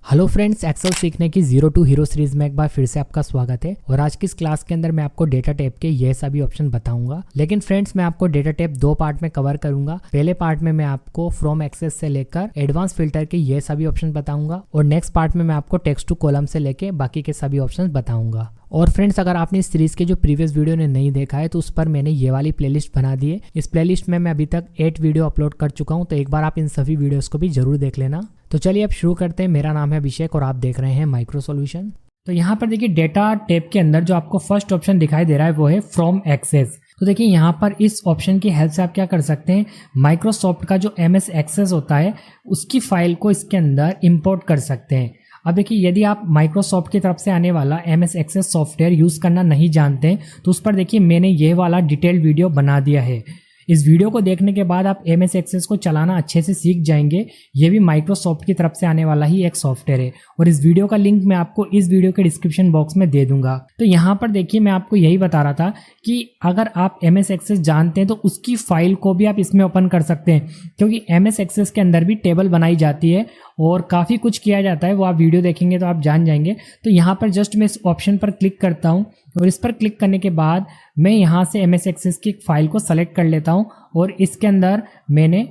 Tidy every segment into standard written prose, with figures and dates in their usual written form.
Hello friends, Excel सीखने की zero to hero series में एक बार फिर से आपका स्वागत है। और आज की इस क्लास के अंदर मैं आपको डेटा टाइप के ये सभी ऑप्शन बताऊंगा। लेकिन फ्रेंड्स, मैं आपको डेटा टाइप दो पार्ट में कवर करूंगा। पहले पार्ट में मैं आपको फ्रॉम एक्सेस से लेकर एडवांस फिल्टर के ये सभी ऑप्शन बताऊंगा और नेक्स्ट पार्ट में मैं आपको टेक्स्ट टू कॉलम से लेके बाकी के सभी ऑप्शन बताऊंगा। और फ्रेंड्स, अगर आपने इस सीरीज के जो प्रीवियस वीडियो ने नहीं देखा है तो उस पर मैंने ये वाली प्लेलिस्ट बना दी है। इस प्लेलिस्ट में मैं अभी तक 8 वीडियो अपलोड कर चुका हूं, तो एक बार आप इन सभी वीडियोस को भी जरूर देख लेना। तो चलिए अब शुरू करते हैं। मेरा नाम है अभिषेक और आप देख रहे हैं माइक्रो सॉल्यूशन। तो यहाँ पर देखिए, डेटा टैब के अंदर जो आपको फर्स्ट ऑप्शन दिखाई दे रहा है वो है फ्रॉम एक्सेस। तो देखिए, यहाँ पर इस ऑप्शन की हेल्प से आप क्या कर सकते हैं, माइक्रोसॉफ्ट का जो MS एक्सेस होता है उसकी फाइल को इसके अंदर इंपोर्ट कर सकते हैं। अब देखिए, यदि आप माइक्रोसॉफ्ट की तरफ से आने वाला MS एक्सेस सॉफ्टवेयर यूज करना नहीं जानते हैं तो उस पर देखिए मैंने ये वाला डिटेल्ड वीडियो बना दिया है। इस वीडियो को देखने के बाद आप MS एक्सेस को चलाना अच्छे से सीख जाएंगे। ये भी माइक्रोसॉफ्ट की तरफ से आने वाला ही एक सॉफ्टवेयर है और इस वीडियो का लिंक मैं आपको इस वीडियो के डिस्क्रिप्शन बॉक्स में दे दूंगा। तो यहाँ पर देखिए, मैं आपको यही बता रहा था कि अगर आप MS एक्सेस जानते हैं तो उसकी फाइल को भी आप इसमें ओपन कर सकते हैं, क्योंकि MS एक्सेस के अंदर भी टेबल बनाई जाती है और काफ़ी कुछ किया जाता है। वो आप वीडियो देखेंगे तो आप जान जाएंगे। तो यहाँ पर जस्ट मैं इस ऑप्शन पर क्लिक करता हूँ और इस पर क्लिक करने के बाद मैं यहाँ से MS एक्सेस की फाइल को सेलेक्ट कर लेता हूँ और इसके अंदर मैंने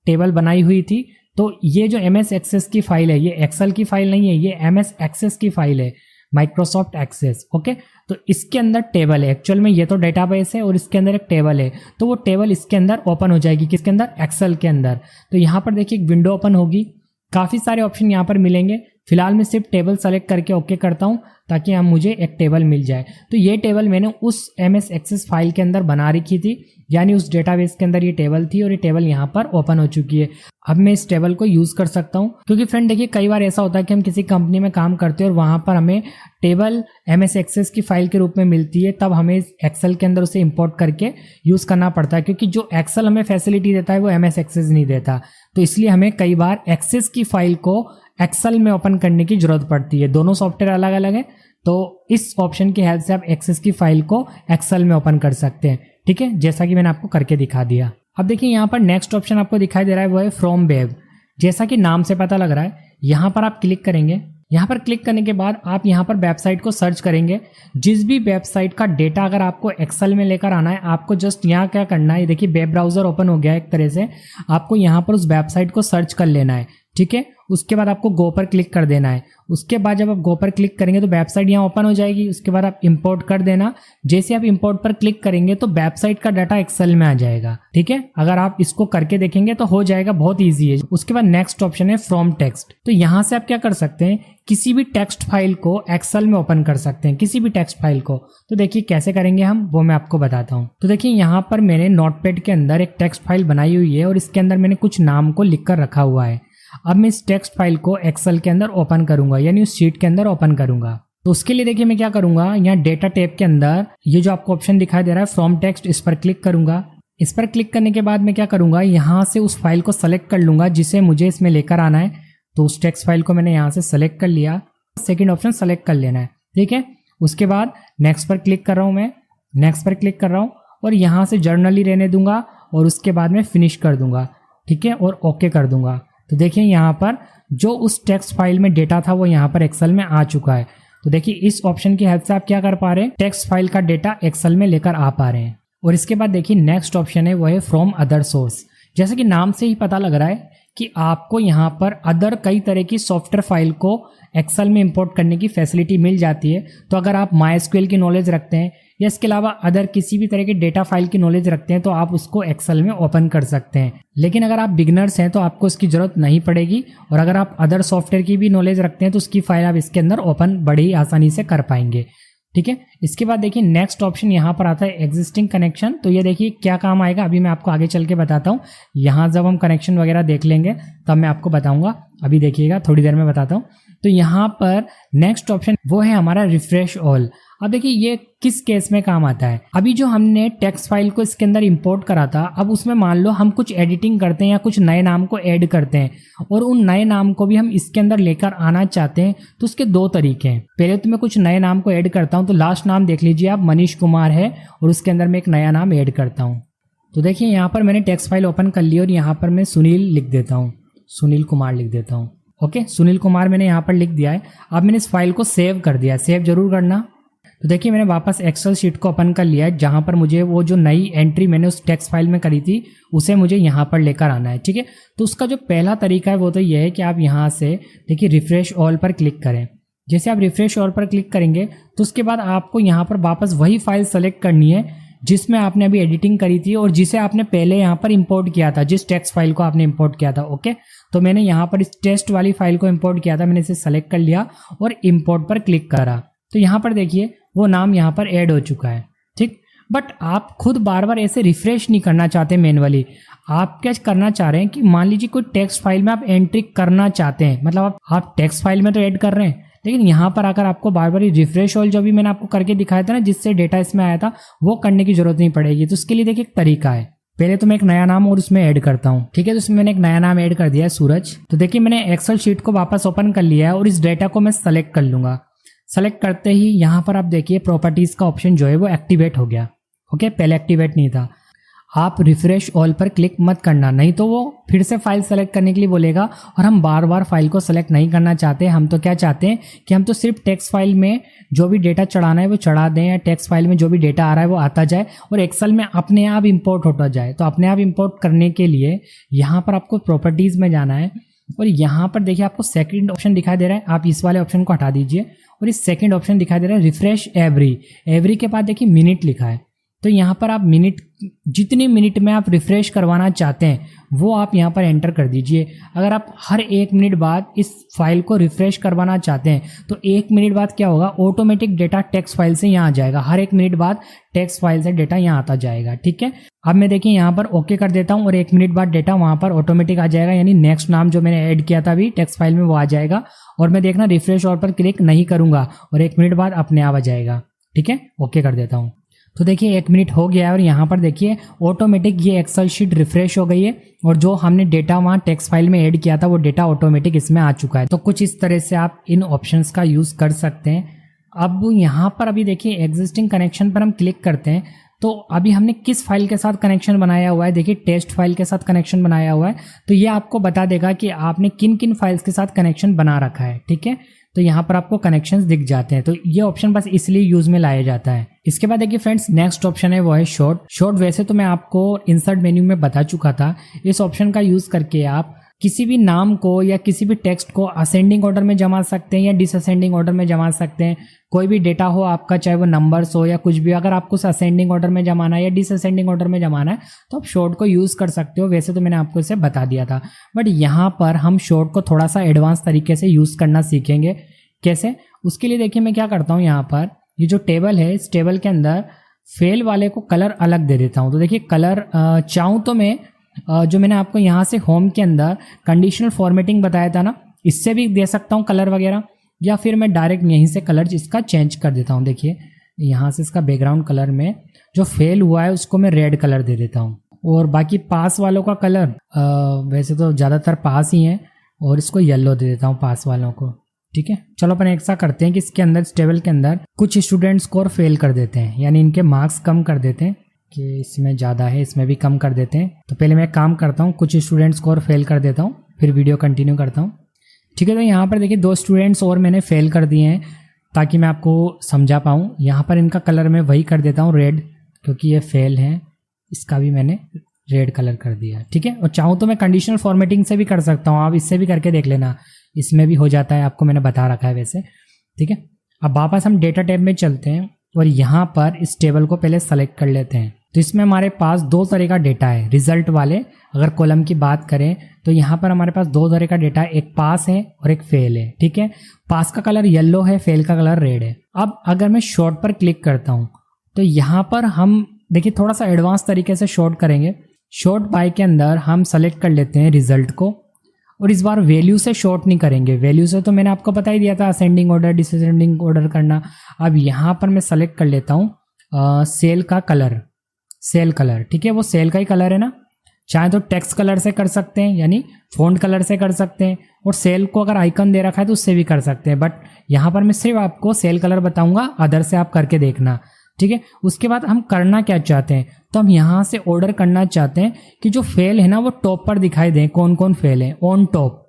टेबल बनाई हुई थी। तो ये जो MS एक्सेस की फाइल है, ये एक्सेल की फाइल नहीं है, ये MS एक्सेस की फाइल है, माइक्रोसॉफ्ट एक्सेस। ओके, तो इसके अंदर टेबल है। एक्चुअल में ये तो डेटाबेस है और इसके अंदर एक टेबल है, तो वो टेबल इसके अंदर ओपन हो जाएगी। किसके अंदर? एक्सेल के अंदर। तो यहाँ पर देखिए एक विंडो ओपन होगी, काफ़ी सारे ऑप्शन यहाँ पर मिलेंगे। फिलहाल मैं सिर्फ टेबल सेलेक्ट करके ओके करता हूँ ताकि हम मुझे एक टेबल मिल जाए। तो ये टेबल मैंने उस MS एक्सेस फाइल के अंदर बना रखी थी, यानी उस डेटाबेस के अंदर ये टेबल थी और ये टेबल यहाँ पर ओपन हो चुकी है। अब मैं इस टेबल को यूज कर सकता हूँ, क्योंकि फ्रेंड देखिए, कई बार ऐसा होता है कि हम किसी कंपनी में काम करते हैं और वहां पर हमें टेबल MS एक्सेस की फाइल के रूप में मिलती है, तब हमें एक्सेल के अंदर उसे इंपोर्ट करके यूज करना पड़ता है, क्योंकि जो एक्सेल हमें फैसिलिटी देता है वो MS एक्सेस नहीं देता। तो इसलिए हमें कई बार एक्सेस की फाइल को एक्सेल में ओपन करने की जरूरत पड़ती है। दोनों सॉफ्टवेयर अलग अलग है, तो इस ऑप्शन की हेल्प से आप एक्सेस की फाइल को एक्सेल में ओपन कर सकते हैं। ठीक है, जैसा कि मैंने आपको करके दिखा दिया। अब देखिए, यहाँ पर नेक्स्ट ऑप्शन आपको दिखाई दे रहा है वो है फ्रॉम वेब। जैसा कि नाम से पता लग रहा है, यहाँ पर आप क्लिक करेंगे। यहाँ पर क्लिक करने के बाद आप यहाँ पर वेबसाइट को सर्च करेंगे। जिस भी वेबसाइट का डेटा अगर आपको एक्सेल में लेकर आना है, आपको जस्ट यहाँ क्या करना है, देखिए वेब ब्राउजर ओपन हो गया है एक तरह से। आपको यहाँ पर उस वेबसाइट को सर्च कर लेना है। ठीक है, उसके बाद आपको गो पर क्लिक कर देना है। उसके बाद जब आप गो पर क्लिक करेंगे तो वेबसाइट यहाँ ओपन हो जाएगी। उसके बाद आप इंपोर्ट कर देना। जैसे आप इंपोर्ट पर क्लिक करेंगे तो वेबसाइट का डाटा एक्सेल में आ जाएगा। ठीक है, अगर आप इसको करके देखेंगे तो हो जाएगा, बहुत ईजी है। उसके बाद नेक्स्ट ऑप्शन है फ्रॉम टेक्स्ट। तो यहाँ से आप क्या कर सकते हैं, किसी भी टेक्स्ट फाइल को एक्सेल में ओपन कर सकते हैं, किसी भी टेक्स्ट फाइल को। तो देखिए कैसे करेंगे हम, वो मैं आपको बताता हूँ। तो देखिए, यहाँ पर मैंने नोटपैड के अंदर एक टेक्स्ट फाइल बनाई हुई है और इसके अंदर मैंने कुछ नाम को लिख कर रखा हुआ है। अब मैं इस टेक्स्ट फाइल को एक्सेल के अंदर ओपन करूंगा, यानी उस शीट के अंदर ओपन करूंगा। तो उसके लिए देखिए मैं क्या करूंगा, यहाँ डेटा टैब के अंदर ये जो आपको ऑप्शन दिखाई दे रहा है फ्रॉम टेक्स्ट, इस पर क्लिक करूंगा। इस पर क्लिक करने के बाद मैं क्या करूंगा, यहाँ से उस फाइल को सेलेक्ट कर लूंगा जिसे मुझे इसमें लेकर आना है। तो उस टेक्स्ट फाइल को मैंने यहाँ से सेलेक्ट कर लिया। सेकेंड ऑप्शन सेलेक्ट कर लेना है। ठीक है, उसके बाद नेक्स्ट पर क्लिक कर रहा हूँ, मैं नेक्स्ट पर क्लिक कर रहा हूँ और यहाँ से जर्नली रहने दूंगा और उसके बाद में फिनिश कर दूंगा। ठीक है, और ओके कर दूंगा। तो देखिए, यहाँ पर जो उस टेक्स्ट फाइल में डेटा था वो यहाँ पर एक्सेल में आ चुका है। तो देखिए, इस ऑप्शन की हेल्प से आप क्या कर पा रहे हैं, टेक्स्ट फाइल का डेटा एक्सेल में लेकर आ पा रहे हैं। और इसके बाद देखिए नेक्स्ट ऑप्शन है वो है फ्रॉम अदर सोर्स। जैसे कि नाम से ही पता लग रहा है कि आपको यहाँ पर अदर कई तरह की सॉफ्टवेयर फाइल को एक्सेल में इंपोर्ट करने की फैसिलिटी मिल जाती है। तो अगर आप MySQL की नॉलेज रखते हैं या इसके अलावा अदर किसी भी तरह के डेटा फाइल की नॉलेज रखते हैं तो आप उसको एक्सेल में ओपन कर सकते हैं। लेकिन अगर आप बिगनर्स हैं तो आपको इसकी जरूरत नहीं पड़ेगी। और अगर आप अदर सॉफ्टवेयर की भी नॉलेज रखते हैं तो उसकी फाइल आप इसके अंदर ओपन बड़ी ही आसानी से कर पाएंगे। ठीक है, इसके बाद देखिए नेक्स्ट ऑप्शन यहाँ पर आता है एग्जिस्टिंग कनेक्शन। तो ये देखिए क्या काम आएगा, अभी मैं आपको आगे चल के बताता हूँ। यहाँ जब हम कनेक्शन वगैरह देख लेंगे तब मैं आपको बताऊंगा, अभी देखिएगा थोड़ी देर में बताता हूँ। तो यहाँ पर नेक्स्ट ऑप्शन वो है हमारा रिफ्रेश ऑल। अब देखिए ये किस केस में काम आता है, अभी जो हमने टेक्स्ट फाइल को इसके अंदर इंपोर्ट करा था, अब उसमें मान लो हम कुछ एडिटिंग करते हैं या कुछ नए नाम को ऐड करते हैं और उन नए नाम को भी हम इसके अंदर लेकर आना चाहते हैं। तो उसके दो तरीके हैं। पहले तो मैं कुछ नए नाम को ऐड करता हूं। तो लास्ट नाम देख लीजिए आप, मनीष कुमार है और उसके अंदर मैं एक नया नाम ऐड करता हूं। तो देखिए यहाँ पर मैंने टेक्स्ट फाइल ओपन कर ली और यहाँ पर मैं सुनील लिख देता हूँ, सुनील कुमार लिख देता हूँ। ओके, सुनील कुमार मैंने यहाँ पर लिख दिया है। अब मैंने इस फाइल को सेव कर दिया है, सेव जरूर करना। तो देखिए मैंने वापस एक्सेल शीट को ओपन कर लिया है, जहाँ पर मुझे वो जो नई एंट्री मैंने उस टेक्स्ट फाइल में करी थी उसे मुझे यहाँ पर लेकर आना है। ठीक है, तो उसका जो पहला तरीका है वो तो ये है कि आप यहाँ से देखिए रिफ्रेश ऑल पर क्लिक करें। जैसे आप रिफ्रेश ऑल पर क्लिक करेंगे तो उसके बाद आपको यहाँ पर वापस वही फाइल सेलेक्ट करनी है जिसमें आपने अभी एडिटिंग करी थी और जिसे आपने पहले यहाँ पर इंपोर्ट किया था, जिस टेक्स्ट फाइल को आपने इंपोर्ट किया था। ओके, तो मैंने यहाँ पर इस टेस्ट वाली फाइल को इंपोर्ट किया था, मैंने इसे सेलेक्ट कर लिया और इंपोर्ट पर क्लिक करा। तो यहाँ पर देखिए वो नाम यहाँ पर ऐड हो चुका है। ठीक, बट आप खुद बार बार ऐसे रिफ्रेश नहीं करना चाहते मैनुअली। आप क्या करना चाह रहे हैं कि मान लीजिए कोई टेक्स्ट फाइल में आप एंट्री करना चाहते हैं, मतलब आप टेक्स्ट फाइल में तो ऐड कर रहे हैं, लेकिन यहाँ पर आकर आपको बार बार रिफ्रेश ऑल जो भी मैंने आपको करके दिखाया था ना, जिससे डेटा इसमें आया था, वो करने की जरूरत नहीं पड़ेगी। तो उसके लिए देखिए एक तरीका है। पहले तो मैं एक नया नाम और उसमें ऐड करता हूँ। ठीक है, तो उसमें मैंने एक नया नाम ऐड कर दिया है सूरज। तो देखिए मैंने एक्सेल शीट को वापस ओपन कर लिया है और इस डेटा को मैं सेलेक्ट कर लूंगा। सेलेक्ट करते ही यहाँ पर आप देखिए प्रॉपर्टीज का ऑप्शन जो है वो एक्टिवेट हो गया। ओके, पहले एक्टिवेट नहीं था। आप रिफ्रेश ऑल पर क्लिक मत करना, नहीं तो वो फिर से फाइल सेलेक्ट करने के लिए बोलेगा और हम बार बार फाइल को सेलेक्ट नहीं करना चाहते। हम तो क्या चाहते हैं कि हम तो सिर्फ टेक्स्ट फाइल में जो भी डेटा चढ़ाना है वो चढ़ा दें, या टेक्स्ट फाइल में जो भी डेटा आ रहा है वो आता जाए और एक्सेल में अपने आप इंपोर्ट होता जाए। तो अपने आप इंपोर्ट करने के लिए यहाँ पर आपको प्रॉपर्टीज में जाना है और यहाँ पर देखिए आपको सेकंड ऑप्शन दिखाई दे रहा है। आप इस वाले ऑप्शन को हटा दीजिए और इस सेकंड ऑप्शन दिखाई दे रहा है रिफ्रेश एवरी। एवरी के बाद देखिए मिनट लिखा है, तो यहाँ पर आप मिनट, जितने मिनट में आप रिफ्रेश करवाना चाहते हैं वो आप यहाँ पर एंटर कर दीजिए। अगर आप हर 1 मिनट बाद इस फाइल को रिफ्रेश करवाना चाहते हैं तो 1 मिनट बाद क्या होगा, ऑटोमेटिक डेटा टेक्स्ट फाइल से यहाँ आ जाएगा। हर 1 मिनट बाद टेक्स्ट फाइल से डेटा यहाँ आता जाएगा। ठीक है, अब मैं देखिए यहाँ पर ओके कर देता हूँ और 1 मिनट बाद डेटा वहाँ पर ऑटोमेटिक आ जाएगा, यानी नेक्स्ट नाम जो मैंने ऐड किया था अभी टेक्स्ट फाइल में वो आ जाएगा। और मैं देखना रिफ्रेश ऑल पर क्लिक नहीं करूंगा और 1 मिनट बाद अपने आप आ जाएगा। ठीक है, ओके कर देता हूँ। तो देखिए 1 मिनट हो गया है और यहाँ पर देखिए ऑटोमेटिक ये एक्सेल शीट रिफ्रेश हो गई है और जो हमने डेटा वहाँ टेक्स्ट फाइल में ऐड किया था वो डेटा ऑटोमेटिक इसमें आ चुका है। तो कुछ इस तरह से आप इन ऑप्शंस का यूज कर सकते हैं। अब यहाँ पर अभी देखिए एग्जिस्टिंग कनेक्शन पर हम क्लिक करते हैं तो अभी हमने किस फाइल के साथ कनेक्शन बनाया हुआ है, देखिए टेस्ट फाइल के साथ कनेक्शन बनाया हुआ है। तो ये आपको बता देगा कि आपने किन किन फाइल्स के साथ कनेक्शन बना रखा है। ठीक है, तो यहाँ पर आपको कनेक्शंस दिख जाते हैं। तो ये ऑप्शन बस इसलिए यूज में लाया जाता है। इसके बाद देखिए फ्रेंड्स नेक्स्ट ऑप्शन है वो है शॉर्ट। शॉर्ट वैसे तो मैं आपको इंसर्ट मेन्यू में बता चुका था। इस ऑप्शन का यूज करके आप किसी भी नाम को या किसी भी टेक्स्ट को असेंडिंग ऑर्डर में जमा सकते हैं या डिसअसेंडिंग ऑर्डर में जमा सकते हैं। कोई भी डेटा हो आपका, चाहे वो नंबर्स हो या कुछ भी, अगर आपको उसे असेंडिंग ऑर्डर में जमाना है या डिसअसेंडिंग ऑर्डर में जमाना है तो आप शॉर्ट को यूज कर सकते हो। वैसे तो मैंने आपको इसे बता दिया था, बट यहाँ पर हम शॉर्ट को थोड़ा सा एडवांस तरीके से यूज करना सीखेंगे। कैसे, उसके लिए देखिए मैं क्या करता हूँ, यहाँ पर ये जो टेबल है इस टेबल के अंदर फेल वाले को कलर अलग दे देता हूँ। तो देखिए कलर चाहूँ तो मैं जो मैंने आपको यहाँ से होम के अंदर कंडीशनल फॉर्मेटिंग बताया था ना, इससे भी दे सकता हूँ कलर वगैरह, या फिर मैं डायरेक्ट यहीं से कलर इसका चेंज कर देता हूँ। देखिए यहाँ से इसका बैकग्राउंड कलर में जो फेल हुआ है उसको मैं रेड कलर दे देता हूँ और बाकी पास वालों का कलर वैसे तो ज़्यादातर पास ही है और इसको येलो दे देता हूँ पास वालों को। ठीक है, चलो अपन ऐसा करते हैं कि इसके अंदर इस टेबल के अंदर कुछ स्टूडेंट्स स्कोर फेल कर देते हैं, यानी इनके मार्क्स कम कर देते हैं कि इसमें ज़्यादा है इसमें भी कम कर देते हैं। तो पहले मैं काम करता हूँ, कुछ स्टूडेंट्स स्कोर फेल कर देता हूँ, फिर वीडियो कंटिन्यू करता हूँ। ठीक है, तो यहाँ पर देखिए 2 स्टूडेंट्स और मैंने फेल कर दिए हैं ताकि मैं आपको समझा पाऊँ। यहाँ पर इनका कलर मैं वही कर देता हूँ रेड, क्योंकि ये फेल है, इसका भी मैंने रेड कलर कर दिया। ठीक है, और चाहूँ तो मैं कंडीशनल फॉर्मेटिंग से भी कर सकता हूँ, आप इससे भी करके देख लेना, इसमें भी हो जाता है, आपको मैंने बता रखा है वैसे। ठीक है, अब वापस हम डेटा टैब में चलते हैं और यहाँ पर इस टेबल को पहले सेलेक्ट कर लेते हैं। तो इसमें हमारे पास 2 तरह का डेटा है रिजल्ट वाले। अगर कॉलम की बात करें तो यहाँ पर हमारे पास 2 तरह का डेटा है, एक पास है और एक फेल है। ठीक है, पास का कलर येलो है, फेल का कलर रेड है। अब अगर मैं शॉर्ट पर क्लिक करता हूँ तो यहाँ पर हम देखिए थोड़ा सा एडवांस तरीके से शॉर्ट करेंगे। शॉर्ट बाय के अंदर हम सेलेक्ट कर लेते हैं रिजल्ट को और इस बार वैल्यू से शॉर्ट नहीं करेंगे। वैल्यू से तो मैंने आपको बता ही दिया था असेंडिंग ऑर्डर डिसअसेंडिंग ऑर्डर करना। अब यहाँ पर मैं सेलेक्ट कर लेता हूँ सेल का कलर, सेल कलर। ठीक है, वो सेल का ही कलर है ना, चाहे तो टेक्स्ट कलर से कर सकते हैं यानी फ़ॉन्ट कलर से कर सकते हैं, और सेल को अगर आइकन दे रखा है तो उससे भी कर सकते हैं, बट यहाँ पर मैं सिर्फ आपको सेल कलर बताऊंगा, अदर से आप करके देखना। ठीक है, उसके बाद हम करना क्या चाहते हैं, तो हम यहाँ से ऑर्डर करना चाहते हैं कि जो फेल है ना वो टॉप पर दिखाई दें, कौन कौन फेल है ऑन टॉप।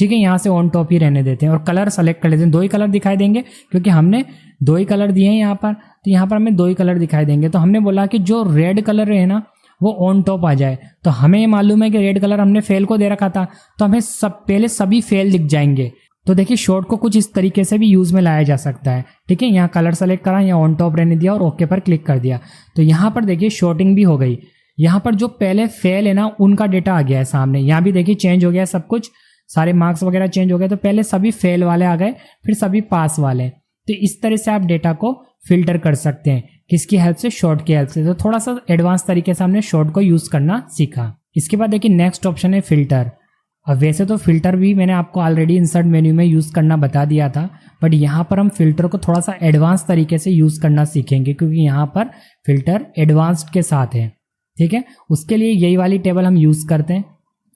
ठीक है, यहाँ से ऑन टॉप ही रहने देते हैं और कलर सेलेक्ट कर लेते हैं। 2 ही कलर दिखाई देंगे क्योंकि हमने 2 ही कलर दिए हैं यहाँ पर, तो यहाँ पर हमें 2 ही कलर दिखाई देंगे। तो हमने बोला कि जो रेड कलर है ना वो ऑन टॉप आ जाए। तो हमें ये मालूम है कि रेड कलर हमने फेल को दे रखा था, तो हमें पहले सभी फेल दिख जाएंगे। तो देखिए शॉर्ट को कुछ इस तरीके से भी यूज में लाया जा सकता है। ठीक है, यहाँ कलर सेलेक्ट करा, यहाँ ऑन टॉप रहने दिया और ओके पर क्लिक कर दिया। तो यहाँ पर देखिए शॉर्टिंग भी हो गई। यहाँ पर जो पहले फेल है ना उनका डेटा आ गया है सामने। यहाँ भी देखिए चेंज हो गया सब कुछ, सारे मार्क्स वगैरह चेंज हो गए। तो पहले सभी फेल वाले आ गए, फिर सभी पास वाले। तो इस तरह से आप डेटा को फिल्टर कर सकते हैं, किसकी हेल्प से, शॉर्ट की हेल्प से। तो थोड़ा सा एडवांस तरीके से हमने शॉर्ट को यूज करना सीखा। इसके बाद देखिए नेक्स्ट ऑप्शन है फिल्टर। अब वैसे तो फिल्टर भी मैंने आपको ऑलरेडी इंसर्ट मेन्यू में यूज करना बता दिया था, बट यहाँ पर हम फिल्टर को थोड़ा सा एडवांस तरीके से यूज करना सीखेंगे क्योंकि यहाँ पर फिल्टर एडवांस्ड के साथ है। ठीक है, उसके लिए यही वाली टेबल हम यूज करते हैं।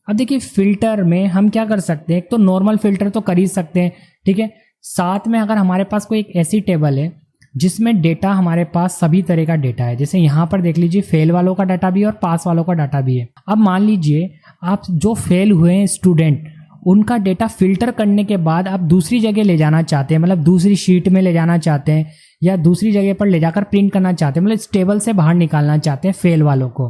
अब देखिए फिल्टर में हम क्या कर सकते हैं, एक तो नॉर्मल फिल्टर तो कर ही सकते हैं। ठीक है, साथ में अगर हमारे पास कोई एक ऐसी टेबल है जिसमें डेटा हमारे पास सभी तरह का डेटा है, जैसे यहाँ पर देख लीजिए फेल वालों का डाटा भी है और पास वालों का डाटा भी है। अब मान लीजिए आप जो फेल हुए हैं स्टूडेंट, उनका डेटा फिल्टर करने के बाद आप दूसरी जगह ले जाना चाहते हैं, मतलब दूसरी शीट में ले जाना चाहते हैं या दूसरी जगह पर ले जाकर प्रिंट करना चाहते हैं, मतलब इस टेबल से बाहर निकालना चाहते हैं फेल वालों को।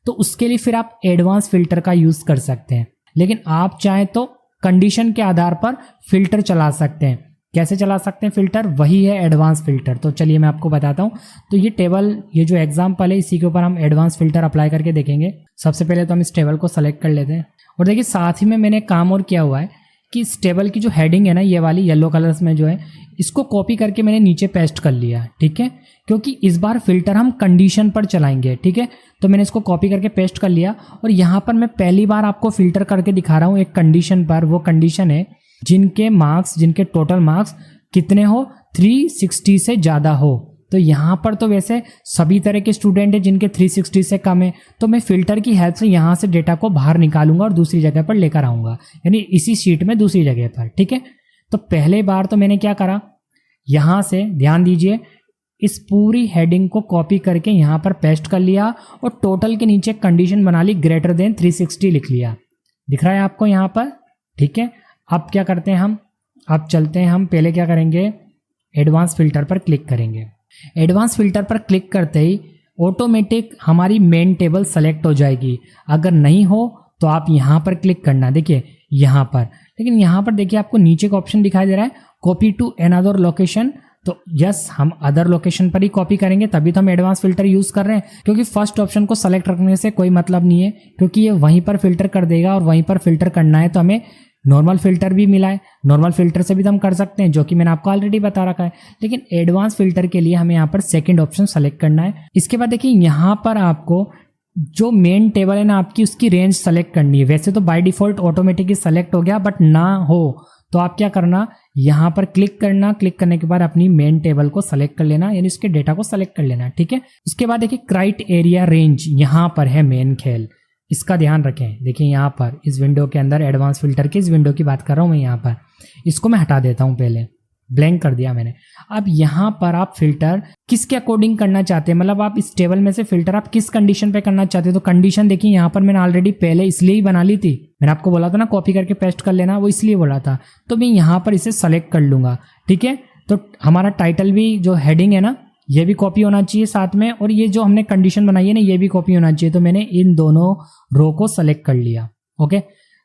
तो उसके लिए फिर आप एडवांस फिल्टर का यूज कर सकते हैं। लेकिन आप चाहें तो कंडीशन के आधार पर फिल्टर चला सकते हैं। कैसे चला सकते हैं फिल्टर, वही है एडवांस फिल्टर। तो चलिए मैं आपको बताता हूं। तो ये टेबल, ये जो एग्जांपल है, इसी के ऊपर हम एडवांस फिल्टर अप्लाई करके देखेंगे। सबसे पहले तो हम इस टेबल को सेलेक्ट कर लेते हैं और देखिए साथ ही में मैंने काम और किया हुआ है कि इस टेबल की जो हेडिंग है ना, ये वाली येलो कलर्स में जो है, इसको कॉपी करके मैंने नीचे पेस्ट कर लिया। ठीक है, क्योंकि इस बार फिल्टर हम कंडीशन पर चलाएंगे। ठीक है, तो मैंने इसको कॉपी करके पेस्ट कर लिया और यहाँ पर मैं पहली बार आपको फिल्टर करके दिखा रहा हूँ एक कंडीशन पर। वो कंडीशन है जिनके मार्क्स, जिनके टोटल मार्क्स कितने हो, 360 से ज़्यादा हो। तो यहाँ पर तो वैसे सभी तरह के स्टूडेंट हैं जिनके 360 से कम है, तो मैं फिल्टर की हेल्प से यहाँ से डेटा को बाहर निकालूंगा और दूसरी जगह पर लेकर आऊँगा, यानी इसी शीट में दूसरी जगह पर। ठीक है, तो पहले बार तो मैंने क्या करा, यहाँ से ध्यान दीजिए, इस पूरी हेडिंग को कॉपी करके यहाँ पर पेस्ट कर लिया और टोटल के नीचे कंडीशन बना ली, ग्रेटर देन 360 लिख लिया। दिख रहा है आपको यहाँ पर। ठीक है, अब क्या करते हैं हम, अब चलते हैं हम, पहले क्या करेंगे, एडवांस फिल्टर पर क्लिक करेंगे। एडवांस फिल्टर पर क्लिक करते ही ऑटोमेटिक हमारी मेन टेबल सेलेक्ट हो जाएगी। अगर नहीं हो तो आप यहाँ पर क्लिक करना, देखिए यहाँ पर। लेकिन यहाँ पर देखिए आपको नीचे का ऑप्शन दिखाई दे रहा है, कॉपी टू अनदर लोकेशन। तो यस, हम अदर लोकेशन पर ही कॉपी करेंगे, तभी तो हम एडवांस फिल्टर यूज कर रहे हैं। क्योंकि फर्स्ट ऑप्शन को सेलेक्ट रखने से कोई मतलब नहीं है, क्योंकि ये वहीं पर फिल्टर कर देगा और वहीं पर फिल्टर करना है। तो हमें नॉर्मल फिल्टर भी मिला है, नॉर्मल फिल्टर से भी तो हम कर सकते हैं, जो कि मैंने आपको ऑलरेडी बता रखा है। लेकिन एडवांस फिल्टर के लिए हमें यहाँ पर सेकंड ऑप्शन सेलेक्ट करना है। इसके बाद देखिए यहाँ पर आपको जो मेन टेबल है ना आपकी, उसकी रेंज सेलेक्ट करनी है। वैसे तो बाय डिफॉल्ट ऑटोमेटिकली सेलेक्ट हो गया, बट ना हो तो आप क्या करना, यहाँ पर क्लिक करना, क्लिक करने के बाद अपनी मेन टेबल को सेलेक्ट कर लेना, यानी उसके डेटा को सेलेक्ट कर लेना। ठीक है, उसके बाद देखिए क्राइटेरिया रेंज, यहाँ पर है मेन खेल, इसका ध्यान रखें। देखिए यहाँ पर इस विंडो के अंदर एडवांस फिल्टर की इस विंडो की बात कर रहा हूँ मैं। यहाँ पर इसको मैं हटा देता हूँ, पहले ब्लैंक कर दिया मैंने। अब यहाँ पर आप फिल्टर किसके अकॉर्डिंग करना चाहते हैं, मतलब आप इस टेबल में से फिल्टर आप किस कंडीशन पे करना चाहते हैं। तो कंडीशन देखिए यहाँ पर मैंने ऑलरेडी पहले इसलिए ही बना ली थी, मैंने आपको बोला था ना कॉपी करके पेस्ट कर लेना, वो इसलिए बोला था। तो मैं यहाँ पर इसे सेलेक्ट कर लूंगा। ठीक है, तो हमारा टाइटल भी, जो हेडिंग है ना, ये भी कॉपी होना चाहिए साथ में, और ये जो हमने कंडीशन बनाई है ना, ये भी कॉपी होना चाहिए। तो मैंने इन दोनों रो को सेलेक्ट कर लिया। ओके,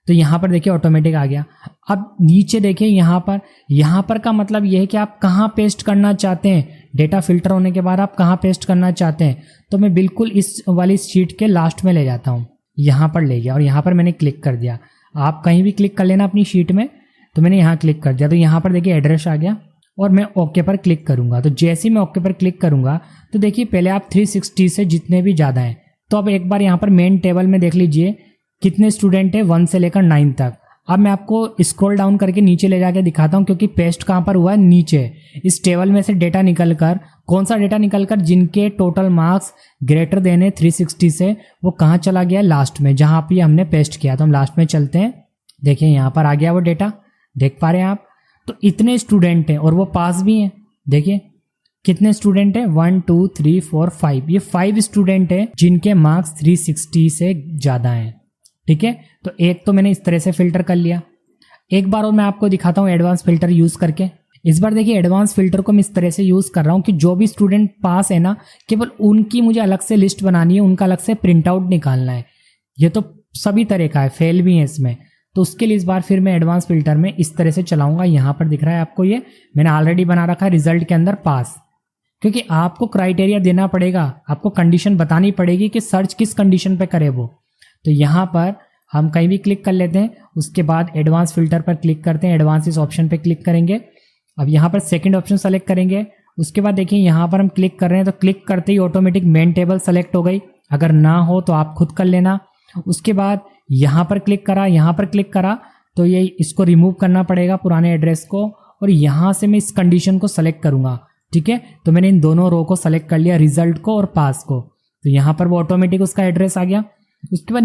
तो यहाँ पर देखिए ऑटोमेटिक आ गया। अब नीचे देखिए यहाँ पर का मतलब यह है कि आप कहाँ पेस्ट करना चाहते हैं, डेटा फिल्टर होने के बाद आप कहाँ पेस्ट करना चाहते हैं। तो मैं बिल्कुल इस वाली शीट के लास्ट में ले जाता हूँ, यहाँ पर ले गया और यहाँ पर मैंने क्लिक कर दिया। आप कहीं भी क्लिक कर लेना अपनी शीट में, तो मैंने यहाँ क्लिक कर दिया। तो यहाँ पर देखिए एड्रेस आ गया और मैं ओके पर क्लिक करूंगा। तो जैसे ही मैं ओके पर क्लिक करूंगा तो देखिए पहले आप 360 से जितने भी ज़्यादा हैं, तो अब एक बार यहाँ पर मेन टेबल में देख लीजिए कितने स्टूडेंट है, 1 से लेकर 9 तक। अब मैं आपको स्क्रॉल डाउन करके नीचे ले जाके दिखाता हूँ, क्योंकि पेस्ट कहाँ पर हुआ है, नीचे। इस टेबल में से डेटा निकलकर, कौन सा डेटा निकलकर, जिनके टोटल मार्क्स ग्रेटर देन है 360 से, वो कहाँ चला गया, लास्ट में, जहाँ पे हमने पेस्ट किया। तो हम लास्ट में चलते हैं, देखिए यहाँ पर आ गया वो डेटा, देख पा रहे हैं आप। तो इतने स्टूडेंट हैं और वो पास भी हैं। देखिए कितने स्टूडेंट हैं, 1 2 3 4 5, ये 5 स्टूडेंट हैं जिनके मार्क्स 360 से ज़्यादा हैं। ठीक है, तो एक तो मैंने इस तरह से फिल्टर कर लिया। एक बार और मैं आपको दिखाता हूँ एडवांस फिल्टर यूज करके। इस बार देखिए एडवांस फिल्टर को मैं इस तरह से यूज कर रहा हूँ कि जो भी स्टूडेंट पास है ना, केवल उनकी मुझे अलग से लिस्ट बनानी है, उनका अलग से प्रिंट आउट निकालना है। ये तो सभी तरह का है, फेल भी है इसमें। तो उसके लिए इस बार फिर मैं एडवांस फिल्टर में इस तरह से चलाऊंगा। यहाँ पर दिख रहा है आपको, ये मैंने ऑलरेडी बना रखा है रिजल्ट के अंदर पास, क्योंकि आपको क्राइटेरिया देना पड़ेगा, आपको कंडीशन बतानी पड़ेगी कि सर्च किस कंडीशन पे करे वो। तो यहाँ पर हम कहीं भी क्लिक कर लेते हैं, उसके बाद एडवांस फिल्टर पर क्लिक करते हैं, एडवांस इस ऑप्शन पे क्लिक करेंगे। अब यहाँ पर सेकंड ऑप्शन सेलेक्ट करेंगे। उसके बाद देखिए यहाँ पर हम क्लिक कर रहे हैं, तो क्लिक करते ही ऑटोमेटिक मेन टेबल सेलेक्ट हो गई। अगर ना हो तो आप खुद कर लेना। उसके बाद यहाँ पर क्लिक करा, यहाँ पर क्लिक करा, तो ये इसको रिमूव करना पड़ेगा पुराने एड्रेस को, और यहाँ से मैं इस कंडीशन को सेलेक्ट करूंगा। ठीक है, तो मैंने इन दोनों रो को सेलेक्ट कर लिया, रिजल्ट को और पास को। तो यहाँ पर वो ऑटोमेटिक उसका एड्रेस आ गया। उसके बाद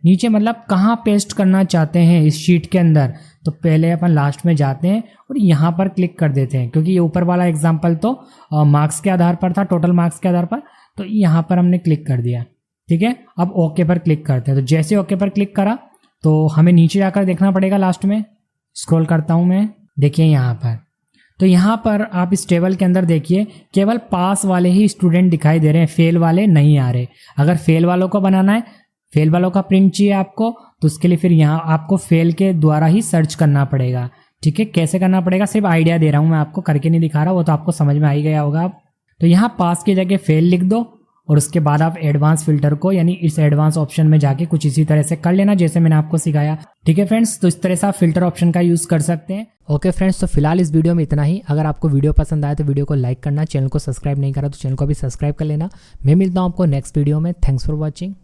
नीचे मतलब कहाँ पेस्ट करना चाहते हैं इस शीट के अंदर, तो पहले अपन लास्ट में जाते हैं और यहाँ पर क्लिक कर देते हैं, क्योंकि ये ऊपर वाला एग्जाम्पल तो मार्क्स के आधार पर था, टोटल मार्क्स के आधार पर। तो यहाँ पर हमने क्लिक कर दिया। ठीक है, अब ओके पर क्लिक करते हैं। तो जैसे ओके पर क्लिक करा तो हमें नीचे जाकर देखना पड़ेगा, लास्ट में स्क्रॉल करता हूं मैं, देखिए यहाँ पर। तो यहाँ पर आप इस टेबल के अंदर देखिए केवल पास वाले ही स्टूडेंट दिखाई दे रहे हैं, फेल वाले नहीं आ रहे। अगर फेल वालों को बनाना है, फेल वालों का प्रिंट चाहिए आपको, तो उसके लिए फिर यहाँ आपको फेल के द्वारा ही सर्च करना पड़ेगा। ठीक है, कैसे करना पड़ेगा सिर्फ आइडिया दे रहा हूँ मैं आपको, करके नहीं दिखा रहा, वो तो आपको समझ में आ ही गया होगा। तो यहाँ पास की जगह फेल लिख दो और उसके बाद आप एडवांस फिल्टर को यानी इस एडवांस ऑप्शन में जाके कुछ इसी तरह से कर लेना जैसे मैंने आपको सिखाया। ठीक है फ्रेंड्स, तो इस तरह से आप फिल्टर ऑप्शन का यूज कर सकते हैं। ओके फ्रेंड्स, तो फिलहाल इस वीडियो में इतना ही। अगर आपको वीडियो पसंद आया तो वीडियो को लाइक करना, चैनल को सब्सक्राइब नहीं करा तो चैनल को भी सब्सक्राइब कर लेना। मैं मिलता हूँ आपको नेक्स्ट वीडियो में। Thanks for watching.